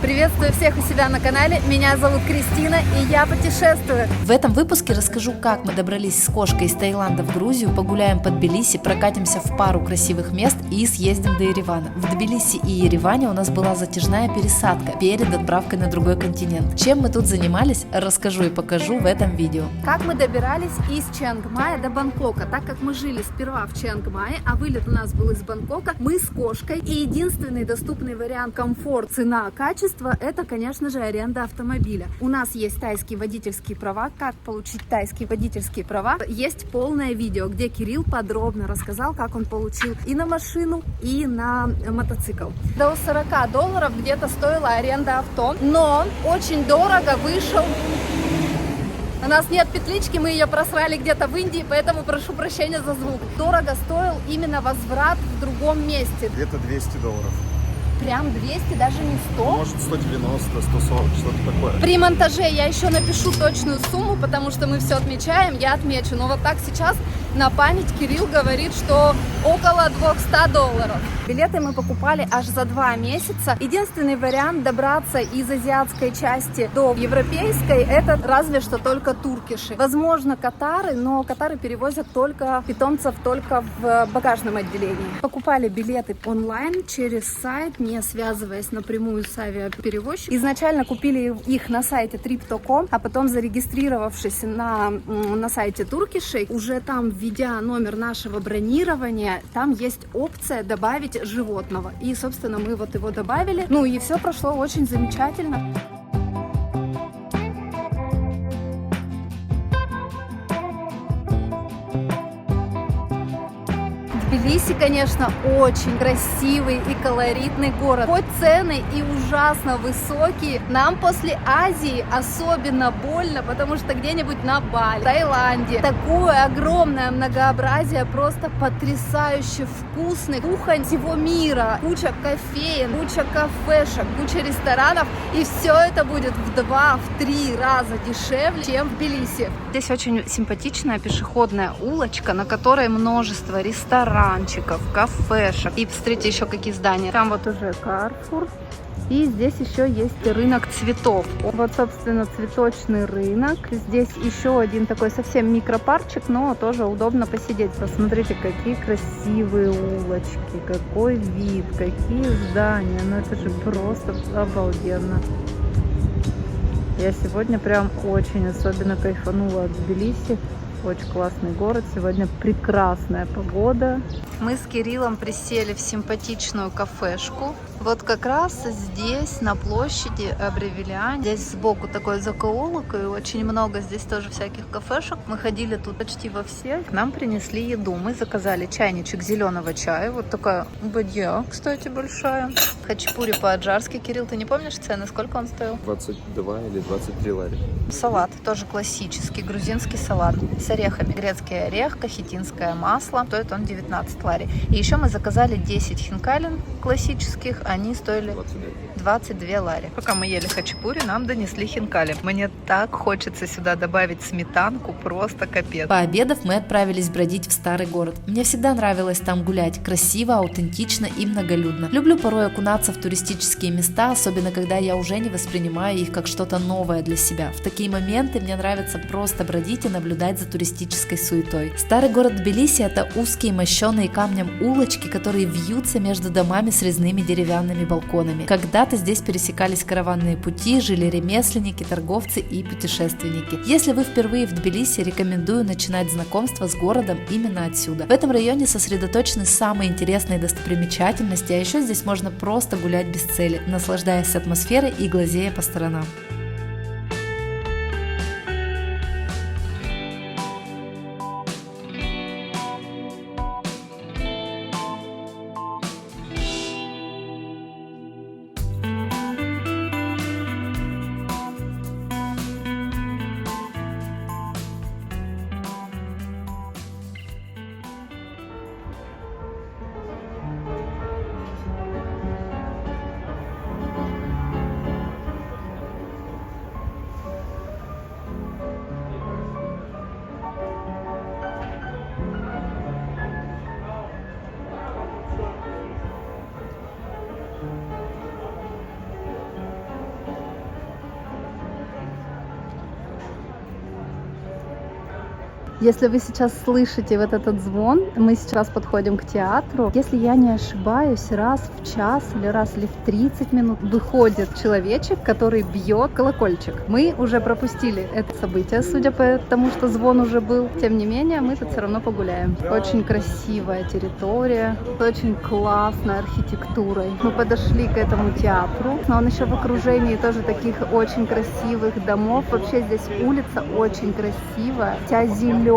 Приветствую всех у себя на канале, меня зовут Кристина и я путешествую. В этом выпуске расскажу, как мы добрались с кошкой из Таиланда в Грузию, погуляем по Тбилиси, прокатимся в пару красивых мест и съездим до Еревана. В Тбилиси и Ереване у нас была затяжная пересадка перед отправкой на другой континент. Чем мы тут занимались, расскажу и покажу в этом видео. Как мы добирались из Чиангмая до Бангкока, так как мы жили сперва в Чиангмае, а вылет у нас был из Бангкока, мы с кошкой, и единственный доступный вариант комфорт, цена, качество, это, конечно же, аренда автомобиля. У нас есть тайские водительские права. Как получить тайские водительские права? Есть полное видео, где Кирилл подробно рассказал, как он получил и на машину, и на мотоцикл. До $40 где-то стоила аренда авто, но очень дорого вышел. У нас нет петлички, мы ее просрали где-то в Индии, поэтому прошу прощения за звук. Дорого стоил именно возврат в другом месте. Где-то $200. Прям 200, даже не 100. Может 190, 140, что-то такое. При монтаже я еще напишу точную сумму, потому что мы все отмечаем, я отмечу. Но вот так сейчас на память Кирилл говорит, что около $200. Билеты мы покупали аж за 2 месяца. Единственный вариант добраться из азиатской части до европейской, это разве что только туркиши. Возможно, катары, но катары перевозят только питомцев только в багажном отделении. Покупали билеты онлайн через сайт, не связываясь напрямую с авиаперевозчиком. Изначально купили их на сайте Trip.com, а потом, зарегистрировавшись на сайте Туркишей, уже там, введя номер нашего бронирования, там есть опция добавить животного. И, собственно, мы вот его добавили. Ну и все прошло очень замечательно. Тбилиси, конечно, очень красивый и колоритный город. Хоть цены и ужасно высокие, нам после Азии особенно больно, потому что где-нибудь на Бали, в Таиланде такое огромное многообразие просто потрясающе вкусных кухонь всего мира. Куча кофеен, куча кафешек, куча ресторанов, и все это будет в 2-3 раза дешевле, чем в Тбилиси. Здесь очень симпатичная пешеходная улочка, на которой множество ресторанчиков, кафешек. И посмотрите еще какие здания. Там вот уже Carrefour. И здесь еще есть рынок цветов. Вот, собственно, цветочный рынок. Здесь еще один такой совсем микропарчик, но тоже удобно посидеть. Посмотрите, какие красивые улочки, какой вид, какие здания. Ну это же просто обалденно. Я сегодня прям очень особенно кайфанула от Тбилиси. Очень классный город. Сегодня прекрасная погода. Мы с Кириллом присели в симпатичную кафешку. Вот как раз здесь, на площади Абревиллиань. Здесь сбоку такой закоулок, и очень много здесь тоже всяких кафешек. Мы ходили тут почти во всех. Нам принесли еду. Мы заказали чайничек зеленого чая. Вот такая бадья, кстати, большая. Хачапури по-аджарски. Кирилл, ты не помнишь цены? Сколько он стоил? 22 или 23 лари. Салат, тоже классический грузинский салат с орехами. Грецкий орех, кахетинское масло. Стоит он 19 лари. И еще мы заказали 10 хинкалин классических. Они стоили 22 лари. Пока мы ели хачапури, нам донесли хинкали. Мне так хочется сюда добавить сметанку, просто капец. Пообедав, мы отправились бродить в старый город. Мне всегда нравилось там гулять. Красиво, аутентично и многолюдно. Люблю порой окунаться в туристические места, особенно когда я уже не воспринимаю их как что-то новое для себя. В такие моменты мне нравится просто бродить и наблюдать за туристической суетой. Старый город Тбилиси — это узкие, мощеные камнем улочки, которые вьются между домами с резными деревянными балконами. Когда-то здесь пересекались караванные пути, жили ремесленники, торговцы и путешественники. Если вы впервые в Тбилиси, рекомендую начинать знакомство с городом именно отсюда. В этом районе сосредоточены самые интересные достопримечательности, а еще здесь можно просто гулять без цели, наслаждаясь атмосферой и глазея по сторонам. Если вы сейчас слышите вот этот звон, мы сейчас подходим к театру. Если я не ошибаюсь, раз в час или раз в 30 минут выходит человечек, который бьет колокольчик. Мы уже пропустили это событие, судя по тому, что звон уже был. Тем не менее, мы тут все равно погуляем. Очень красивая территория, с очень классной архитектурой. Мы подошли к этому театру, но он еще в окружении тоже таких очень красивых домов. Вообще здесь улица очень красивая, вся зеленая,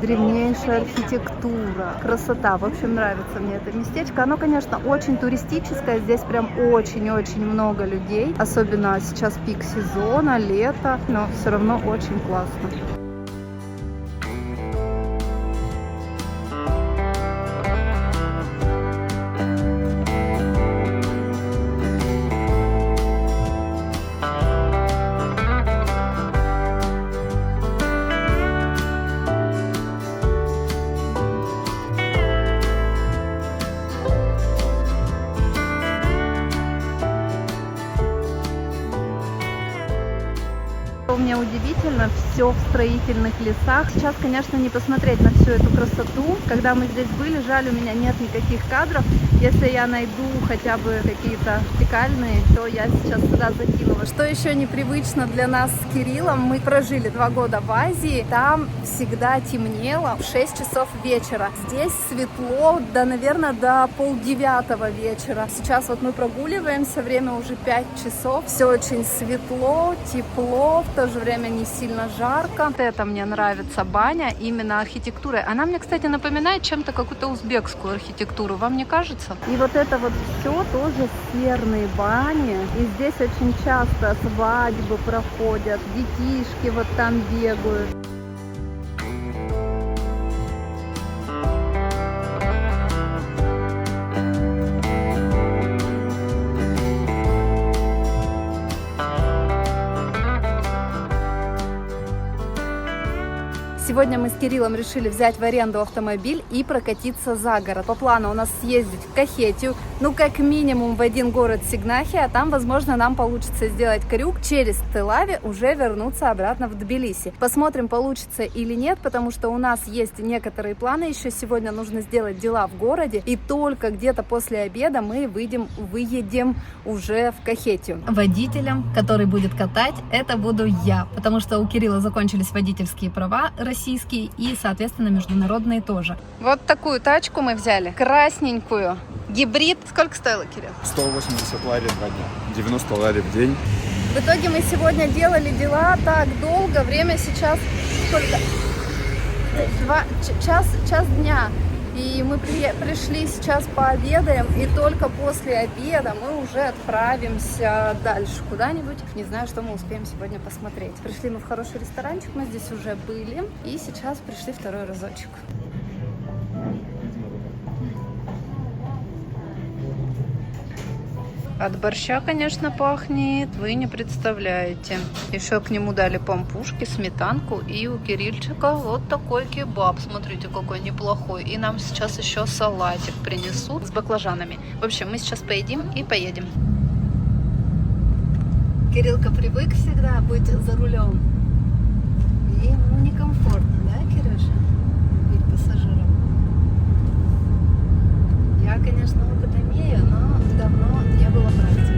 древнейшая архитектура, красота. В общем, нравится мне это местечко. Оно, конечно, очень туристическое, здесь прям очень-очень много людей, особенно сейчас пик сезона, лето, но все равно очень классно. Мне удивительно, все в строительных лесах. Сейчас, конечно, не посмотреть на всю эту красоту. Когда мы здесь были, жаль, у меня нет никаких кадров. Если я найду хотя бы какие-то вертикальные, то я сейчас сюда закинула. Что еще непривычно для нас с Кириллом, мы прожили 2 года в Азии. Там всегда темнело в 6 часов вечера. Здесь светло, наверное, до 8:30 вечера. Сейчас вот мы прогуливаемся, время уже 5 часов. Все очень светло, тепло, в то же время не сильно жарко. Вот это мне нравится баня, именно архитектурой. Она мне, кстати, напоминает чем-то какую-то узбекскую архитектуру. Вам не кажется? И вот это вот все тоже серные бани. И здесь очень часто свадьбы проходят, детишки вот там бегают. Сегодня мы с Кириллом решили взять в аренду автомобиль и прокатиться за город. По плану у нас съездить в Кахетию, ну как минимум в один город Сигнахи, а там, возможно, нам получится сделать крюк через Тель-Авив, уже вернуться обратно в Тбилиси. Посмотрим, получится или нет, потому что у нас есть некоторые планы. Еще сегодня нужно сделать дела в городе, и только где-то после обеда мы выедем уже в Кахетию. Водителем, который будет катать, это буду я, потому что у Кирилла закончились водительские права российские и, соответственно, международные тоже. Вот такую тачку мы взяли, красненькую, гибрид. Сколько стоило, Кирилл? 180 лари 2 дня, 90 лари в день. В итоге мы сегодня делали дела так долго, время сейчас сколько? Час дня. И мы пришли сейчас пообедаем, и только после обеда мы уже отправимся дальше куда-нибудь. Не знаю, что мы успеем сегодня посмотреть. Пришли мы в хороший ресторанчик, мы здесь уже были, и сейчас пришли второй разочек. От борща, конечно, пахнет, вы не представляете. Еще к нему дали пампушки, сметанку, и у Кирильчика вот такой кебаб. Смотрите, какой неплохой. И нам сейчас еще салатик принесут с баклажанами. В общем, мы сейчас поедим и поедем. Кириллка привык всегда быть за рулем. И ему некомфортно, да, Кирюша? Быть пассажиром. Я, конечно, опыт имею, но давно не было практики.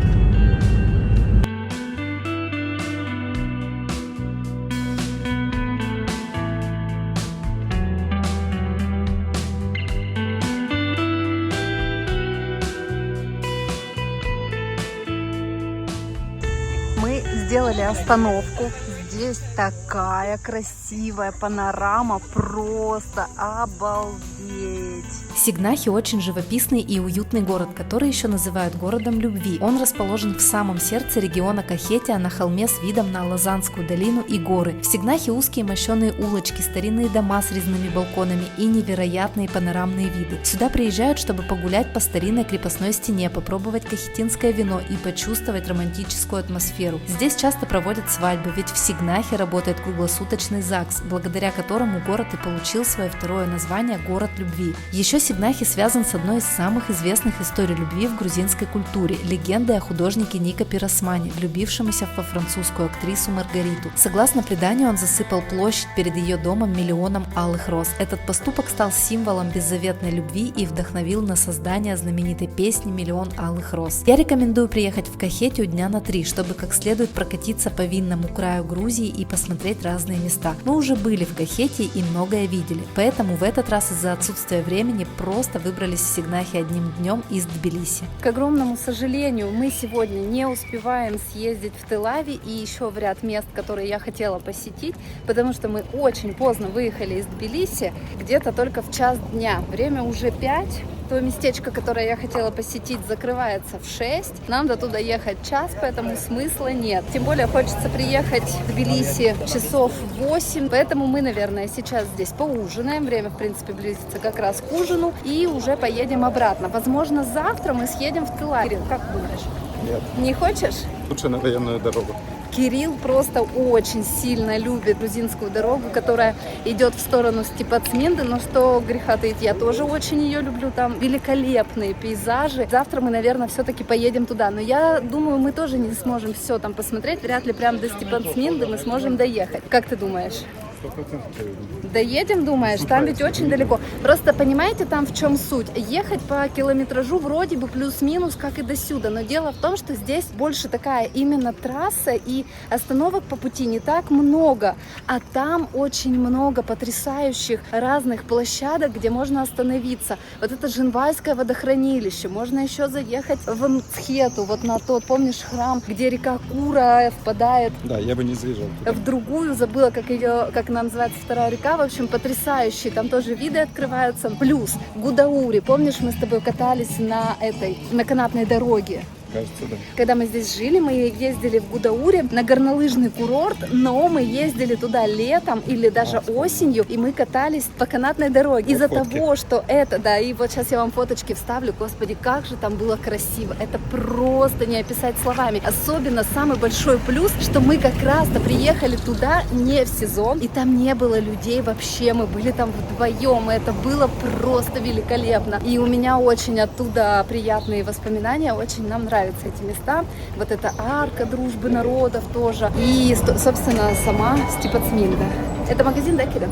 Мы сделали остановку. Здесь такая красивая панорама, просто обалдеть. Сигнахи очень живописный и уютный город, который еще называют городом любви. Он расположен в самом сердце региона Кахетия на холме с видом на Лазанскую долину и горы. В Сигнахе узкие мощеные улочки, старинные дома с резными балконами и невероятные панорамные виды. Сюда приезжают, чтобы погулять по старинной крепостной стене, попробовать кахетинское вино и почувствовать романтическую атмосферу. Здесь часто проводят свадьбы, ведь в Сигнахе работает круглосуточный ЗАГС, благодаря которому город и получил свое второе название «Город любви». Еще Сигнахи связан с одной из самых известных историй любви в грузинской культуре – легендой о художнике Нико Пиросмани, влюбившемуся во французскую актрису Маргариту. Согласно преданию, он засыпал площадь перед ее домом миллионом алых роз. Этот поступок стал символом беззаветной любви и вдохновил на создание знаменитой песни «Миллион алых роз». Я рекомендую приехать в Кахетию дня на 3, чтобы как следует прокатиться по винному краю Грузии и посмотреть разные места. Мы уже были в Кахетии и многое видели, поэтому в этот раз из-за отсутствия времени просто выбрались в Сигнахи одним днем из Тбилиси. К огромному сожалению, мы сегодня не успеваем съездить в Тель-Авив и еще в ряд мест, которые я хотела посетить, потому что мы очень поздно выехали из Тбилиси, где-то только в час дня. Время уже 5. То местечко, которое я хотела посетить, закрывается в 6. Нам до туда ехать час, поэтому смысла нет. Тем более хочется приехать в Тбилиси часов 8. Поэтому мы, наверное, сейчас здесь поужинаем. Время, в принципе, близится как раз к ужину. И уже поедем обратно. Возможно, завтра мы съедем в Тель-Авив. Кирилл, как думаешь? Нет. Не хочешь? Лучше на военную дорогу. Кирилл просто очень сильно любит грузинскую дорогу, которая идет в сторону Степацминды, но что греха таить, я тоже очень ее люблю, там великолепные пейзажи. Завтра мы, наверное, все-таки поедем туда, но я думаю, мы тоже не сможем все там посмотреть, вряд ли прям до Степацминды мы сможем доехать. Как ты думаешь? 100% Доедем, думаешь? Там ведь очень далеко. Просто понимаете, там в чем суть? Ехать по километражу вроде бы плюс-минус, как и до сюда. Но дело в том, что здесь больше такая именно трасса, и остановок по пути не так много. А там очень много потрясающих разных площадок, где можно остановиться. Вот это Женвальское водохранилище. Можно еще заехать в Мцхету, вот на тот, помнишь, храм, где река Кура впадает Да, я бы не заезжал. в другую, забыла, как она называется, вторая река, в общем, потрясающие, там тоже виды открываются. Плюс Гудаури, помнишь, мы с тобой катались на канатной дороге? Кажется, да. Когда мы здесь жили, мы ездили в Гудаури на горнолыжный курорт, но мы ездили туда летом или даже осенью, и мы катались по канатной дороге. Из-за того, что это, да, и вот сейчас я вам фоточки вставлю, господи, как же там было красиво. Это просто не описать словами. Особенно самый большой плюс, что мы как раз-то приехали туда не в сезон, и там не было людей вообще, мы были там вдвоем, и это было просто великолепно. И у меня очень оттуда приятные воспоминания, очень нам нравятся эти места. Вот эта арка дружбы народов тоже. И, собственно, сама Степацминда. Это магазин, да, Кирилл?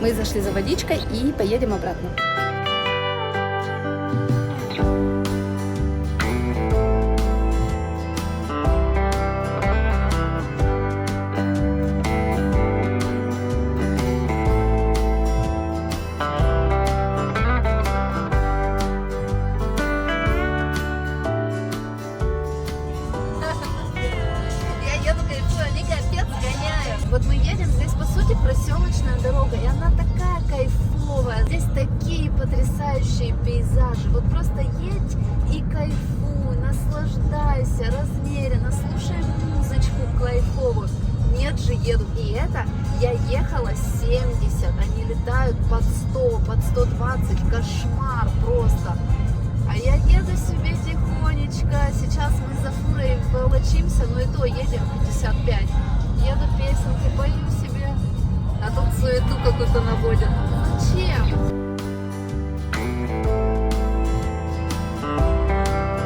Мы зашли за водичкой и поедем обратно. Вот мы едем, здесь по сути проселочная дорога, и она такая кайфовая. Здесь такие потрясающие пейзажи. Вот просто едь и кайфуй, наслаждайся, размеренно, слушай музычку кайфовую. Нет же, едут. И это я ехала 70, они летают под 100, под 120, кошмар просто. А я еду себе тихонечко, сейчас мы за фурой волочимся, но и то едем 55. Еду, песенки пою себе, а тут суету какую-то наводят. Зачем?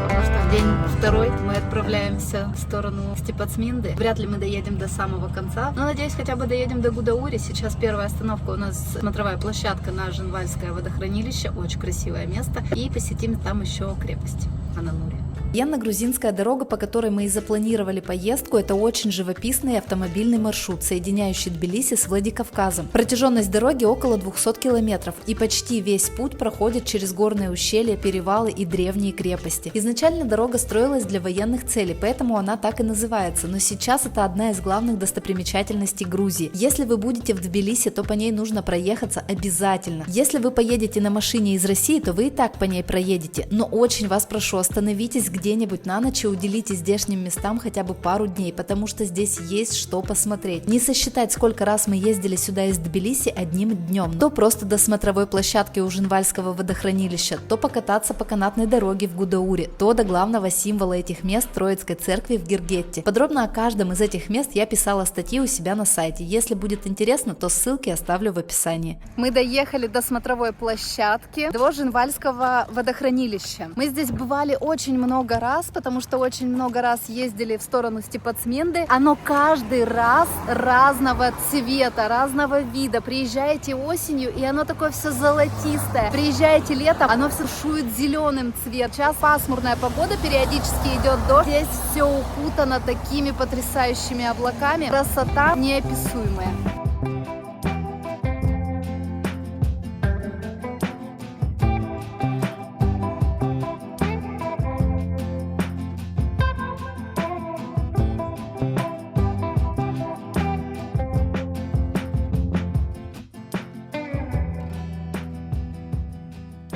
Ну что, день второй, мы отправляемся в сторону Степацминды. Вряд ли мы доедем до самого конца, но надеюсь, хотя бы доедем до Гудаури. Сейчас первая остановка у нас смотровая площадка на Женвальское водохранилище, очень красивое место. И посетим там еще крепость Ананури. Военно-грузинская дорога, по которой мы и запланировали поездку, это очень живописный автомобильный маршрут, соединяющий Тбилиси с Владикавказом. Протяженность дороги около 200 километров, и почти весь путь проходит через горные ущелья, перевалы и древние крепости. Изначально дорога строилась для военных целей, поэтому она так и называется, но сейчас это одна из главных достопримечательностей Грузии. Если вы будете в Тбилиси, то по ней нужно проехаться обязательно. Если вы поедете на машине из России, то вы и так по ней проедете, но очень вас прошу, остановитесь где-нибудь на ночь и уделите здешним местам хотя бы пару дней, потому что здесь есть что посмотреть. Не сосчитать, сколько раз мы ездили сюда из Тбилиси одним днем. То просто до смотровой площадки у Жинвальского водохранилища, то покататься по канатной дороге в Гудауре, то до главного символа этих мест Троицкой церкви в Гиргетте. Подробно о каждом из этих мест я писала статьи у себя на сайте. Если будет интересно, то ссылки оставлю в описании. Мы доехали до смотровой площадки, до Жинвальского водохранилища. Мы здесь бывали очень много раз, потому что очень много раз ездили в сторону Степацменды. Оно каждый раз разного цвета, разного вида. Приезжаете осенью, и оно такое все золотистое. Приезжаете летом, оно все шует зеленым цветом. Сейчас пасмурная погода, периодически идет дождь. Здесь все укутано такими потрясающими облаками. Красота неописуемая.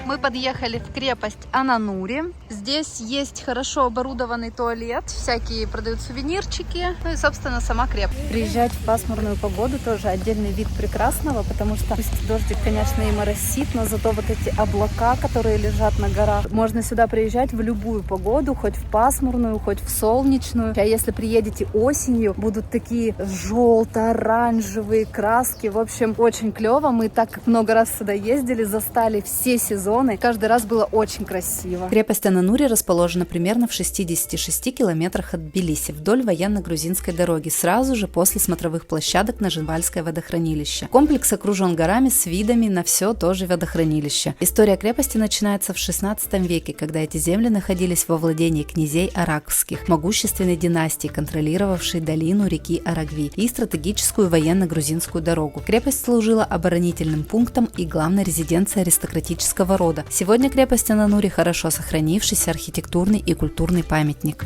Мы подъехали в крепость Ананури. Здесь есть хорошо оборудованный туалет, всякие продают сувенирчики, ну и, собственно, сама крепость. Приезжать в пасмурную погоду тоже отдельный вид прекрасного, потому что пусть дождик, конечно, и моросит, но зато вот эти облака, которые лежат на горах, можно сюда приезжать в любую погоду, хоть в пасмурную, хоть в солнечную. А если приедете осенью, будут такие желто-оранжевые краски. В общем, очень клево. Мы так много раз сюда ездили, застали все сезоны. Каждый раз было очень красиво. Крепость Ананури расположена примерно в 66 километрах от Тбилиси, вдоль военно-грузинской дороги, сразу же после смотровых площадок на Жинвальское водохранилище. Комплекс окружен горами с видами на все то же водохранилище. История крепости начинается в 16 веке, когда эти земли находились во владении князей аракских, могущественной династии, контролировавшей долину реки Арагви и стратегическую военно-грузинскую дорогу. Крепость служила оборонительным пунктом и главной резиденцией аристократического рода. Сегодня крепость Ананури хорошо сохранившийся архитектурный и культурный памятник.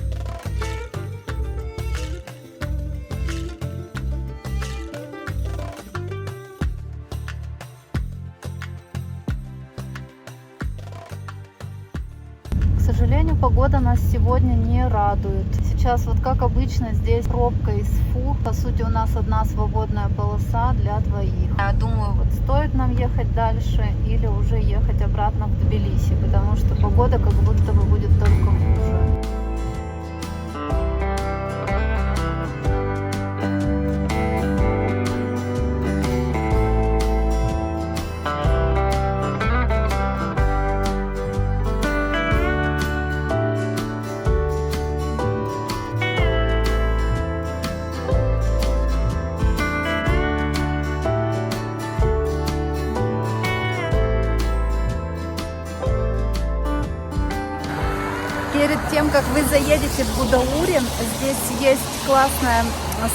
К сожалению, погода нас сегодня не радует. Сейчас, вот как обычно, здесь пробка из фур. По сути, у нас одна свободная полоса для двоих. Я думаю, вот стоит нам ехать дальше или уже ехать обратно в Тбилиси, потому что погода как будто бы будет только хуже. Перед тем, как вы заедете в Гудаури, здесь есть классная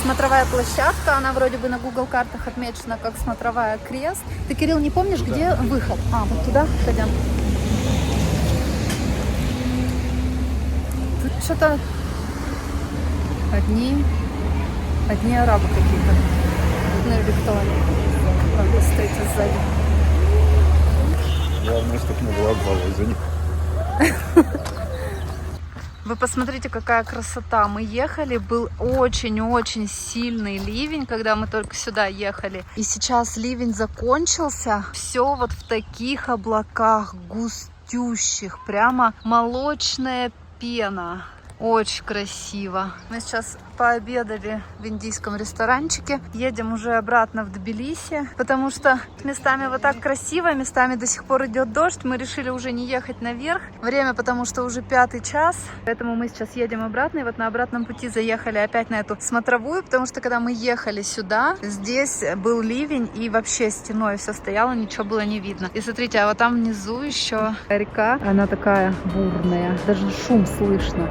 смотровая площадка. Она вроде бы на Google картах отмечена как смотровая крест. Ты, Кирилл, не помнишь, где выход? Вот туда пойдем. Тут что-то одни арабы какие-то. Ну или кто они? Правда, стоит сзади. Главное, чтобы не было обвала из-за них. Вы посмотрите, какая красота. Мы ехали, был очень-очень сильный ливень, когда мы только сюда ехали. И сейчас ливень закончился. Все вот в таких облаках густющих. Прямо молочная пена. Очень красиво. Мы сейчас пообедали в индийском ресторанчике. Едем уже обратно в Тбилиси, потому что местами вот так красиво, местами до сих пор идет дождь. Мы решили уже не ехать наверх. Время, потому что уже 5-й час. Поэтому мы сейчас едем обратно. И вот на обратном пути заехали опять на эту смотровую, потому что когда мы ехали сюда, здесь был ливень и вообще стеной все стояло, ничего было не видно. И смотрите, а вот там внизу еще река. Она такая бурная, даже шум слышно.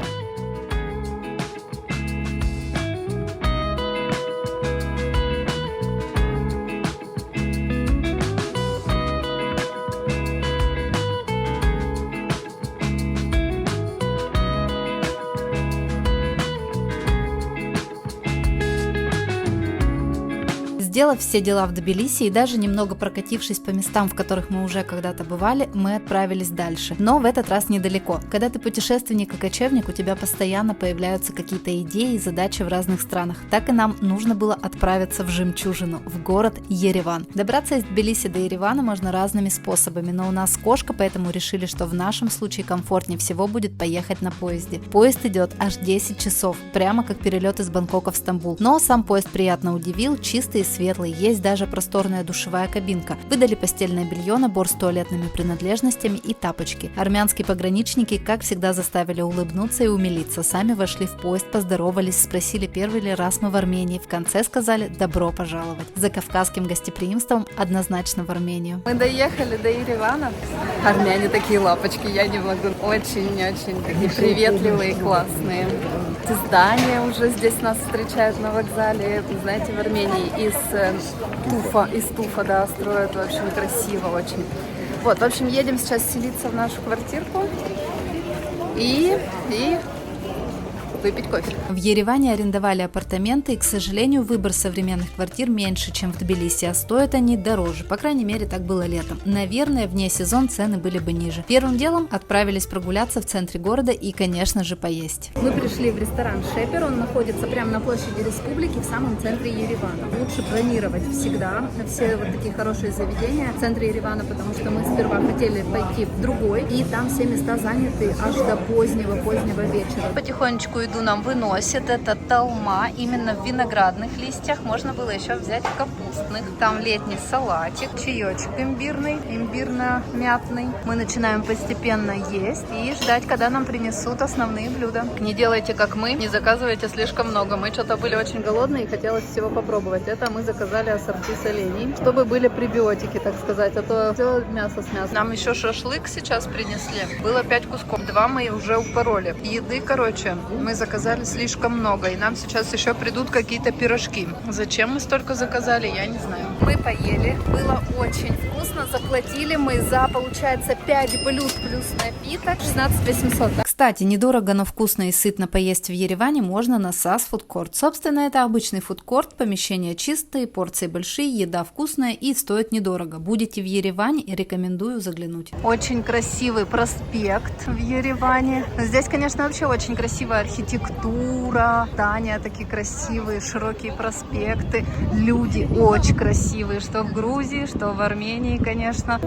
Сделав все дела в Тбилиси и даже немного прокатившись по местам, в которых мы уже когда-то бывали, мы отправились дальше. Но в этот раз недалеко. Когда ты путешественник и кочевник, у тебя постоянно появляются какие-то идеи и задачи в разных странах. Так и нам нужно было отправиться в жемчужину, в город Ереван. Добраться из Тбилиси до Еревана можно разными способами, но у нас кошка, поэтому решили, что в нашем случае комфортнее всего будет поехать на поезде. Поезд идет аж 10 часов, прямо как перелет из Бангкока в Стамбул. Но сам поезд приятно удивил, чистый и светлый, есть даже просторная душевая кабинка. Выдали постельное белье, набор с туалетными принадлежностями и тапочки. Армянские пограничники, как всегда, заставили улыбнуться и умилиться. Сами вошли в поезд, поздоровались, спросили, первый ли раз мы в Армении. В конце сказали «добро пожаловать». За кавказским гостеприимством однозначно в Армению. Мы доехали до Еревана. Армяне такие лапочки, я не могу. Очень-очень такие приветливые, классные. Здания уже здесь нас встречают на вокзале. Знаете, в Армении из туфа, да, строят. В общем, красиво очень. Вот, в общем, едем сейчас селиться в нашу квартирку и выпить кофе. В Ереване арендовали апартаменты, и, к сожалению, выбор современных квартир меньше, чем в Тбилиси, а стоят они дороже. По крайней мере, так было летом. Наверное, вне сезон цены были бы ниже. Первым делом отправились прогуляться в центре города и, конечно же, поесть. Мы пришли в ресторан «Шепер». Он находится прямо на площади Республики, в самом центре Еревана. Лучше бронировать всегда на все вот такие хорошие заведения в центре Еревана, потому что мы сперва хотели пойти в другой, и там все места заняты аж до позднего вечера. Потихонечку нам выносит это толма именно в виноградных листьях. Можно было еще взять капустных. Там летний салатик, чаечек имбирно-мятный. Мы начинаем постепенно есть и ждать, когда нам принесут основные блюда. Не делайте как мы, не заказывайте слишком много. Мы что-то были очень голодные и хотелось всего попробовать. Это мы заказали ассорти с оленей, чтобы были пребиотики, так сказать, а то все мясо с мясом. Нам еще шашлык сейчас принесли. Было 5 кусков, 2 мы уже упороли. Еды, короче, мы заказали слишком много, и нам сейчас еще придут какие-то пирожки. Зачем мы столько заказали, я не знаю. Мы поели, было очень вкусно, заплатили мы за, получается, 5 блюд плюс напиток, 16 800. Кстати, недорого, но вкусно и сытно поесть в Ереване можно на САС фудкорт. Собственно, это обычный фудкорт, помещения чистые, порции большие, еда вкусная и стоит недорого. Будете в Ереване, рекомендую заглянуть. Очень красивый проспект в Ереване. Здесь, конечно, вообще очень красивая архитектура, здания такие красивые, широкие проспекты, люди очень красивые, что в Грузии, что в Армении, конечно.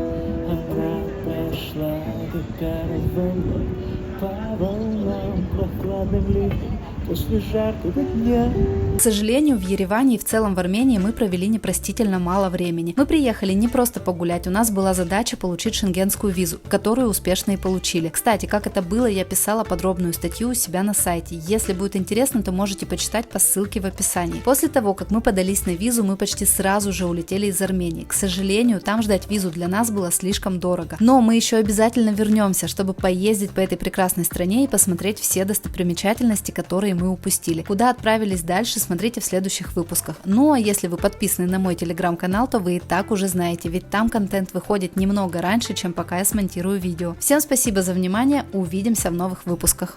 К сожалению, в Ереване и в целом в Армении мы провели непростительно мало времени. Мы приехали не просто погулять, у нас была задача получить шенгенскую визу, которую успешно и получили. Кстати, как это было, я писала подробную статью у себя на сайте. Если будет интересно, то можете почитать по ссылке в описании. После того, как мы подались на визу, мы почти сразу же улетели из Армении. К сожалению, там ждать визу для нас было слишком дорого. Но мы еще обязательно вернемся, чтобы поездить по этой прекрасной стране и посмотреть все достопримечательности, которые мы упустили. Куда отправились дальше, смотрите в следующих выпусках. Ну а если вы подписаны на мой телеграм-канал, то вы и так уже знаете, ведь там контент выходит немного раньше, чем пока я смонтирую видео. Всем спасибо за внимание, увидимся в новых выпусках.